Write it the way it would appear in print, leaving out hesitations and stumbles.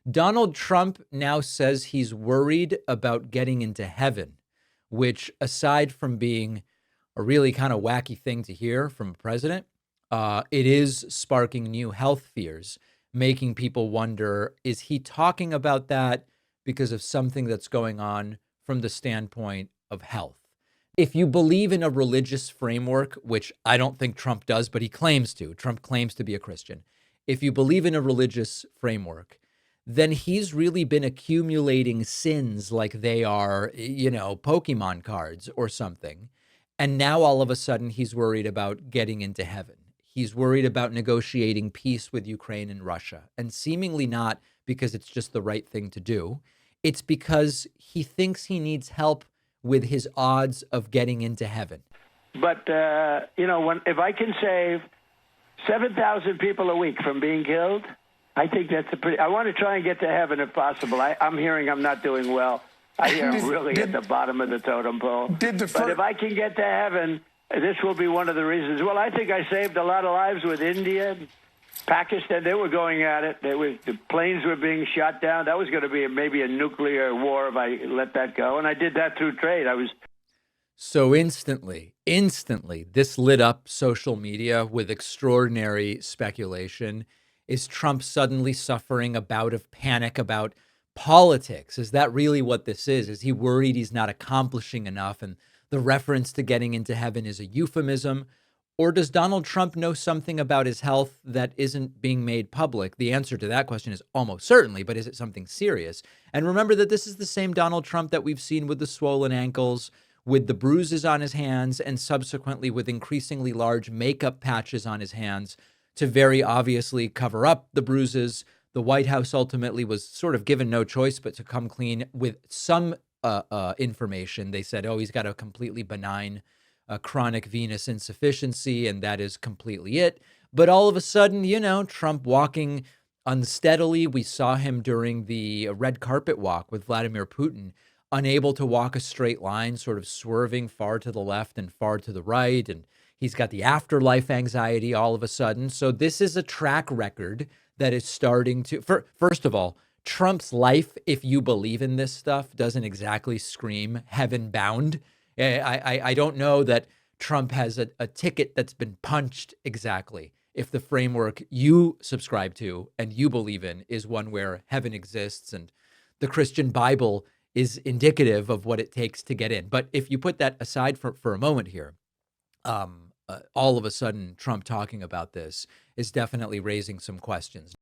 Donald Trump now says he's worried about getting into heaven, which, aside from being a really kind of wacky thing to hear from a president, it is sparking new health fears, making people wonder, is he talking about that because of something that's going on from the standpoint of health? If you believe in a religious framework, which I don't think Trump does, but he claims to, Trump claims to be a Christian. If you believe in a religious framework, then he's really been accumulating sins like they are, Pokemon cards or something. And now all of a sudden he's worried about getting into heaven. He's worried about negotiating peace with Ukraine and Russia, and seemingly not because it's just the right thing to do. It's because he thinks he needs help with his odds of getting into heaven. But, if I can save 7,000 people a week from being killed, I think that's I want to try and get to heaven if possible. I'm hearing I'm not doing well. I hear I'm really at the bottom of the totem pole. But if I can get to heaven, this will be one of the reasons. Well, I think I saved a lot of lives with India, Pakistan. They were going at it. The planes were being shot down. That was going to be maybe a nuclear war if I let that go. And I did that through trade. So instantly, this lit up social media with extraordinary speculation. Is Trump suddenly suffering a bout of panic about politics? Is that really what this is? Is he worried he's not accomplishing enough and the reference to getting into heaven is a euphemism? Or does Donald Trump know something about his health that isn't being made public? The answer to that question is almost certainly, but is it something serious? And remember that this is the same Donald Trump that we've seen with the swollen ankles, with the bruises on his hands, and subsequently with increasingly large makeup patches on his hands to very obviously cover up the bruises. The White House ultimately was sort of given no choice but to come clean with some information. They said, he's got a completely benign chronic venous insufficiency, and that is completely it. But all of a sudden, Trump walking unsteadily. We saw him during the red carpet walk with Vladimir Putin, unable to walk a straight line, sort of swerving far to the left and far to the right. And he's got the afterlife anxiety all of a sudden. So this is a track record that is starting to, first of all, Trump's life, if you believe in this stuff, doesn't exactly scream heaven bound. I don't know that Trump has a ticket that's been punched exactly if the framework you subscribe to and you believe in is one where heaven exists and the Christian Bible is indicative of what it takes to get in. But if you put that aside for a moment here, all of a sudden Trump talking about this is definitely raising some questions.